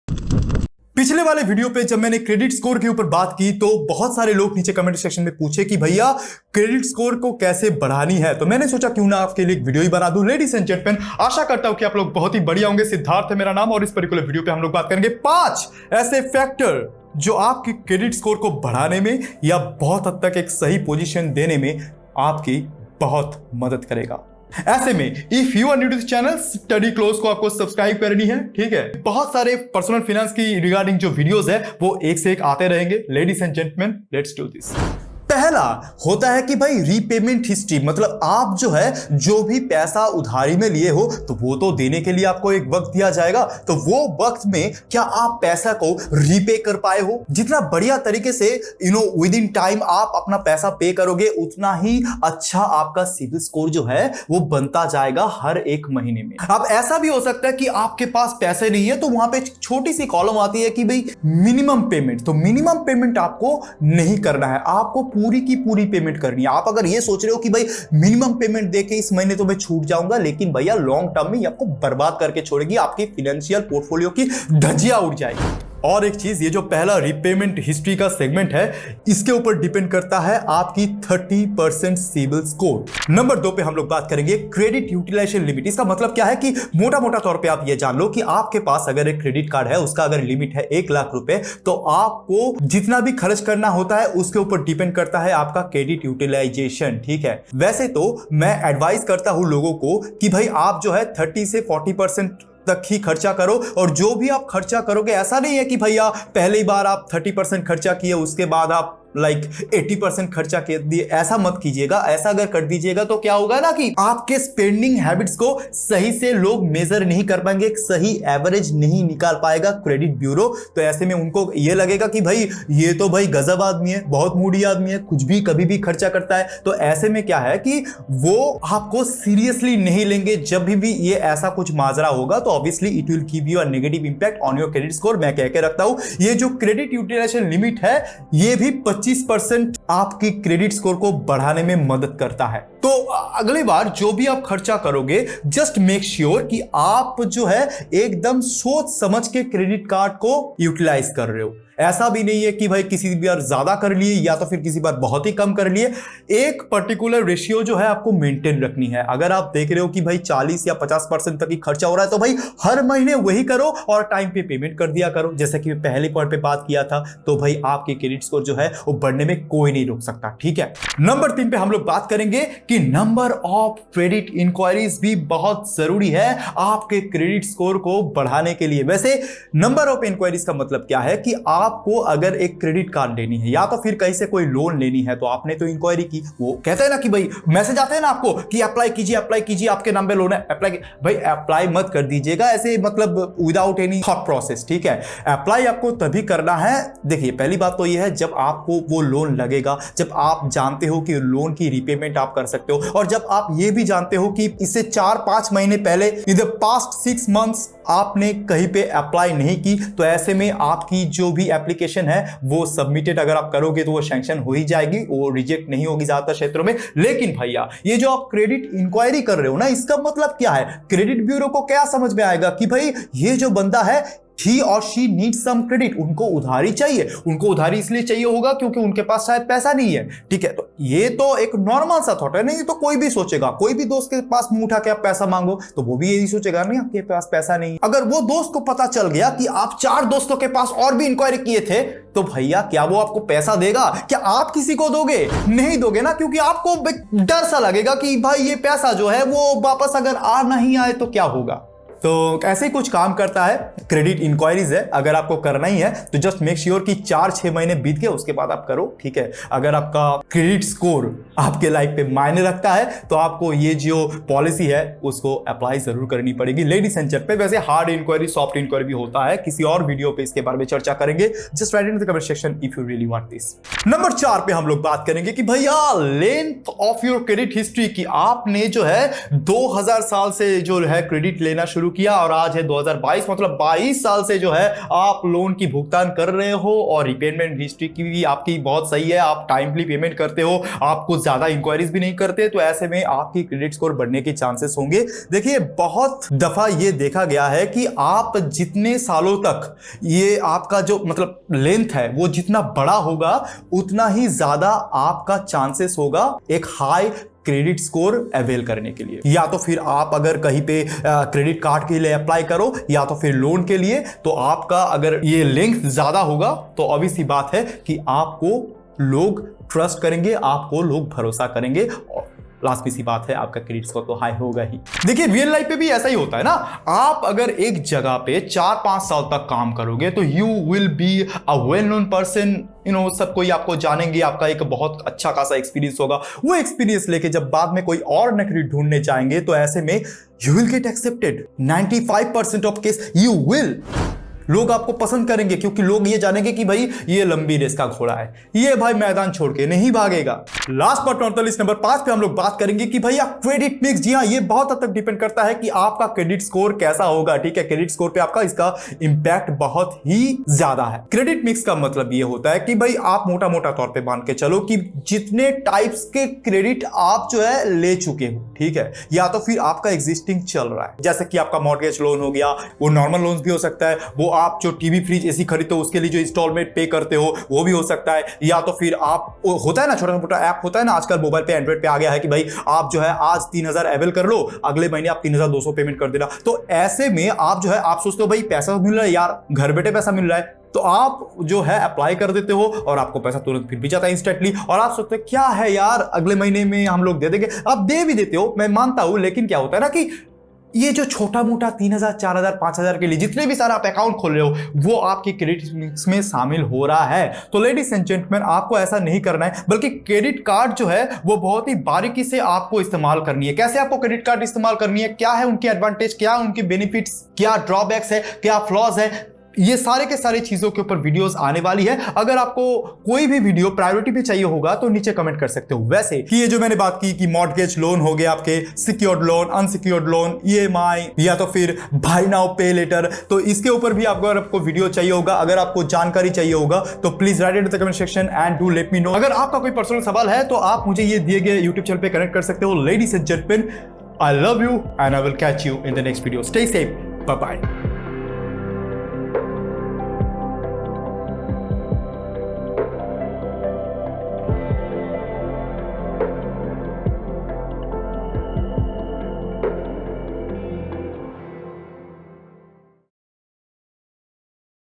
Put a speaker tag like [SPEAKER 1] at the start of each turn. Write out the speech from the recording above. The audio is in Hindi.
[SPEAKER 1] पिछले वाले वीडियो पे जब मैंने क्रेडिट स्कोर के ऊपर बात की तो बहुत सारे लोग नीचे कमेंट सेक्शन में पूछे कि भैया क्रेडिट स्कोर को कैसे बढ़ानी है। तो मैंने सोचा क्यों ना आपके लिए एक वीडियो ही बना दूं। लेडीज एंड जेंटलमैन, आशा करता हूं कि आप लोग बहुत ही बढ़िया होंगे। सिद्धार्थ है मेरा नाम और इस पर्टिकुलर वीडियो पे हम लोग बात करेंगे 5 ऐसे फैक्टर जो आपके क्रेडिट स्कोर को बढ़ाने में या बहुत हद तक एक सही पोजीशन देने में आपकी बहुत मदद करेगा। ऐसे में if you are new to this channel, study close को आपको सब्सक्राइब करनी है, ठीक है। बहुत सारे पर्सनल फाइनेंस की रिगार्डिंग जो वीडियोस है वो एक से एक आते रहेंगे। Ladies and gentleman, let's do this. पहला होता है कि भाई रीपेमेंट हिस्ट्री, मतलब आप जो है जो भी पैसा उधारी में लिए हो तो वो तो देने के लिए आपको एक वक्त दिया जाएगा, तो वो वक्त में क्या आप पैसा को रीपे कर पाए हो। जितना बढ़िया तरीके से विद इन टाइम आप अपना पैसा पे करोगे उतना ही अच्छा आपका सिविल स्कोर जो है वो बनता जाएगा हर एक महीने में। अब ऐसा भी हो सकता है कि आपके पास पैसे नहीं है तो वहां पे छोटी सी कॉलम आती है कि भाई मिनिमम पेमेंट, तो मिनिमम पेमेंट आपको नहीं करना है, आपको पूरी की पूरी पेमेंट करनी है। आप अगर ये सोच रहे हो कि भाई मिनिमम पेमेंट देके इस महीने तो मैं छूट जाऊंगा, लेकिन भैया लॉन्ग टर्म में ये आपको बर्बाद करके छोड़ेगी, आपकी फाइनेंशियल पोर्टफोलियो की धज्जियां उड़ जाएगी। और एक चीज, ये जो पहला रीपेमेंट हिस्ट्री का सेगमेंट है इसके ऊपर डिपेंड करता है आपकी 30% सिविल स्कोर। नंबर 2 पे हम लोग बात करेंगे क्रेडिट यूटिलाइजेशन लिमिट। इसका मतलब क्या है कि मोटा मोटा तौर पे आप ये जान लो कि आपके पास अगर एक क्रेडिट कार्ड है, उसका अगर लिमिट है 1 लाख रुपए, तो आपको जितना भी खर्च करना होता है उसके ऊपर डिपेंड करता है आपका क्रेडिट यूटिलाइजेशन, ठीक है। वैसे तो मैं एडवाइस करता हूं लोगों को कि भाई आप जो है 30 से 40% तक ही खर्चा करो, और जो भी आप खर्चा करोगे ऐसा नहीं है कि भैया पहली बार आप 30% खर्चा किए उसके बाद आप 80% खर्चा कर दिए, ऐसा मत कीजिएगा। ऐसा अगर कर दीजिएगा तो क्या होगा ना कि आपके स्पेंडिंग हैबिट्स को सही से लोग मेजर नहीं कर पाएंगे, एक सही एवरेज नहीं निकाल पाएगा क्रेडिट ब्यूरो। तो ऐसे में उनको ये लगेगा कि भाई ये तो भाई गजब आदमी है, बहुत मूडी आदमी है, कुछ भी कभी भी खर्चा करता है। तो ऐसे में क्या है कि वो आपको सीरियसली नहीं लेंगे। जब भी ये ऐसा कुछ माजरा होगा तो obviously it will give you a negative impact on your credit score. मैं कह के रखता हूं ये जो क्रेडिट यूटिलाइजेशन लिमिट है ये भी 25% आपकी क्रेडिट स्कोर को बढ़ाने में मदद करता है। तो अगली बार जो भी आप खर्चा करोगे जस्ट मेक श्योर कि आप जो है एकदम सोच समझ के क्रेडिट कार्ड को यूटिलाइज कर रहे हो। ऐसा भी नहीं है कि भाई किसी बार ज्यादा कर लिए या तो फिर किसी बार बहुत ही कम कर लिए। एक पर्टिकुलर रेशियो जो है आपको मेंटेन रखनी है। अगर आप देख रहे हो कि भाई 40 या 50% तक ही खर्चा हो रहा है तो भाई हर महीने वही करो और टाइम पे पेमेंट कर दिया करो। जैसे कि पहले पॉइंट पे बात किया था, तो भाई आपके क्रेडिट स्कोर जो है वो बढ़ने में कोई नहीं रोक सकता, ठीक है। नंबर 3 पे हम लोग बात करेंगे कि नंबर ऑफ क्रेडिट इंक्वायरीज भी बहुत जरूरी है आपके क्रेडिट स्कोर को बढ़ाने के लिए। वैसे नंबर ऑफ इंक्वायरीज का मतलब क्या है कि आपको अगर एक क्रेडिट कार्ड लेनी है या तो फिर कहीं से कोई लोन लेनी है तो आपने तो इंक्वायरी की, वो कहते हैं ना कि भाई मैसेज आते हैं ना आपको कि अप्लाई कीजिए आपके नाम पे लोन है, अप्लाई। भाई अप्लाई मत कर दीजिएगा ऐसे, मतलब विदाउट एनी थॉट प्रोसेस, ठीक है। अप्लाई आपको तभी करना है, देखिए पहली बात तो ये है जब आपको वो लोन लगेगा, जब आप जानते हो कि लोन की रीपेमेंट आप कर सकते हो, और जब आप ये भी जानते हो कि इससे 4-5 महीने पहले इन द पास्ट 6 मंथ्स आपने कहीं पे अप्लाई नहीं की, तो ऐसे में आपकी जो भी एप्लीकेशन है वो सबमिटेड अगर आप करोगे तो वो सैंक्शन हो ही जाएगी, वो रिजेक्ट नहीं होगी ज्यादातर क्षेत्रों में। लेकिन भैया ये जो आप क्रेडिट इंक्वायरी कर रहे हो ना, इसका मतलब क्या है, क्रेडिट ब्यूरो को क्या समझ में आएगा कि भाई ये जो बंदा है he और she needs some credit, उनको उधारी चाहिए। उनको उधारी इसलिए चाहिए होगा क्योंकि उनके पास शायद पैसा नहीं है, ठीक है। तो ये तो एक नॉर्मल सा थॉट है, नहीं तो कोई भी सोचेगा, कोई भी दोस्त के पास मुंह उठा के आप पैसा मांगो तो वो भी यही सोचेगा नहीं आपके पास पैसा नहीं। अगर वो दोस्त को पता चल गया कि आप 4 दोस्तों के पास और भी इंक्वायरी किए थे तो भैया क्या वो आपको पैसा देगा? क्या आप किसी को दोगे? नहीं दोगे ना, क्योंकि आपको डर सा लगेगा कि भाई ये पैसा जो है वो वापस अगर आ नहीं आए तो क्या होगा। तो ऐसे ही कुछ काम करता है क्रेडिट इंक्वायरीज है। अगर आपको करना ही है तो जस्ट मेक श्योर कि 4-6 महीने बीत गए उसके बाद आप करो, ठीक है। अगर आपका क्रेडिट स्कोर आपके लाइफ पे मायने रखता है तो आपको ये जो पॉलिसी है उसको अप्लाई जरूर करनी पड़ेगी। लेडीज एंड जेंटलमैन, वैसे हार्ड इंक्वायरी सॉफ्ट इंक्वायरी भी होता है, किसी और वीडियो पे इसके बारे में चर्चा करेंगे। Just right in the comment section if you really want this. Number 4 पे हम लोग बात करेंगे कि भैया length of your credit history की। आपने जो है 2000 साल से जो है क्रेडिट लेना शुरू किया और आज है 2022, मतलब 22 साल से जो है आप लोन की भुगतान कर रहे हो और रिपेमेंट हिस्ट्री की भी आपकी बहुत सही है, आप टाइमली पेमेंट करते हो, आप कुछ ज्यादा इंक्वायरीज भी नहीं करते, तो ऐसे में आपकी क्रेडिट स्कोर बढ़ने के चांसेस होंगे। देखिए बहुत दफा ये देखा गया है कि आप जितने सालों तक ये आपका जो मतलब लेंथ है वो जितना बड़ा होगा उतना ही ज्यादा आपका चांसेस होगा एक हाई क्रेडिट स्कोर अवेल करने के लिए। या तो फिर आप अगर कहीं पे क्रेडिट कार्ड के लिए अप्लाई करो या तो फिर लोन के लिए, तो आपका अगर ये लेंथ ज्यादा होगा तो ऑब्वियस सी बात है कि आपको लोग ट्रस्ट करेंगे, आपको लोग भरोसा करेंगे और लास्ट में सी बात है आपका क्रेडिट स्कोर तो हाई होगा ही। देखिए रियल लाइफ पे भी ऐसा ही होता है ना, आप अगर एक जगह पे 4-5 साल तक काम करोगे तो you will be a well known person, सब कोई आपको जानेंगे, आपका एक बहुत अच्छा खासा एक्सपीरियंस होगा। वो एक्सपीरियंस लेके जब बाद में कोई और नौकरी ढूंढने जाएंगे तो ऐसे में you will get accepted 95% of case you will. लोग आपको पसंद करेंगे क्योंकि लोग ये जानेंगे कि भाई ये लंबी रेस का घोड़ा है, ये भाई मैदान छोड़ के नहीं भागेगा। लास्ट पर 48 नंबर 5 पे हम लोग बात करेंगे कि भैया क्रेडिट मिक्स। जी हाँ, ये बहुत हद तक डिपेंड करता है कि आपका क्रेडिट स्कोर कैसा होगा। ठीक है, क्रेडिट स्कोर पे आपका इसका इंपैक्ट बहुत ही ज्यादा है। क्रेडिट मिक्स का मतलब ये होता है कि भाई आप मोटा मोटा तौर पे मान के चलो कि जितने टाइप्स के क्रेडिट आप जो है ले चुके हो, ठीक है, या तो फिर आपका एग्जिस्टिंग चल रहा है, जैसे कि आपका मॉर्गेज लोन हो गया, वो नॉर्मल लोन भी हो सकता है, वो आप जो टीवी फ्रिज एसी खरीदते हो उसके लिए जो इंस्टॉलमेंट पे करते हो वो भी हो सकता है, या तो फिर आप होता है ना छोटा मोटा ऐप होता है ना आजकल मोबाइल पे एंड्रॉइड पे आ गया है कि भाई आप जो है आज 3000 अवेल कर लो, अगले महीने आप 3200 पेमेंट कर देना। तो ऐसे में आप जो है आप सोचते हो भाई पैसा मिल रहा है यार, घर बैठे पैसा मिल रहा है, तो आप जो है अप्लाई कर देते हो और आपको पैसा तुरंत फिर भी जाता है इंस्टेंटली, और आप सोचते हो क्या है यार अगले महीने में हम लोग दे देंगे। आप दे भी देते हो, मैं मानता हूं, लेकिन क्या होता है ना कि ये जो छोटा मोटा 3000 4000 5000 के लिए जितने भी सारा आप अकाउंट खोल रहे हो वो आपकी क्रेडिट मिक्स में शामिल हो रहा है। तो लेडीज एंड जेंटलमैन, आपको ऐसा नहीं करना है, बल्कि क्रेडिट कार्ड जो है वो बहुत ही बारीकी से आपको इस्तेमाल करनी है। कैसे आपको क्रेडिट कार्ड इस्तेमाल करनी है, क्या है उनके एडवांटेज, क्या उनके बेनिफिट्स, क्या ड्रॉबैक्स है, क्या फ्लॉज है, ये सारे के सारे चीजों के ऊपर वीडियोस आने वाली है। अगर आपको कोई भी वीडियो प्रायोरिटी पे चाहिए होगा तो नीचे कमेंट कर सकते हो। वैसे कि ये जो मैंने बात की कि मॉर्गेज लोन हो गया, आपके secured loan, unsecured loan, EMI या तो फिर बाय नाउ पे लेटर, तो इसके ऊपर भी अगर आपको वीडियो चाहिए होगा, अगर आपको जानकारी चाहिए होगा तो please right it in the comment section and do let me know. अगर आपका कोई पर्सनल सवाल है तो आप मुझे ये दिए गए यूट्यूब चैनल पे कनेक्ट कर सकते हो। Ladies and gentleman, I love you and I will catch you in the next video. Stay safe, bye bye.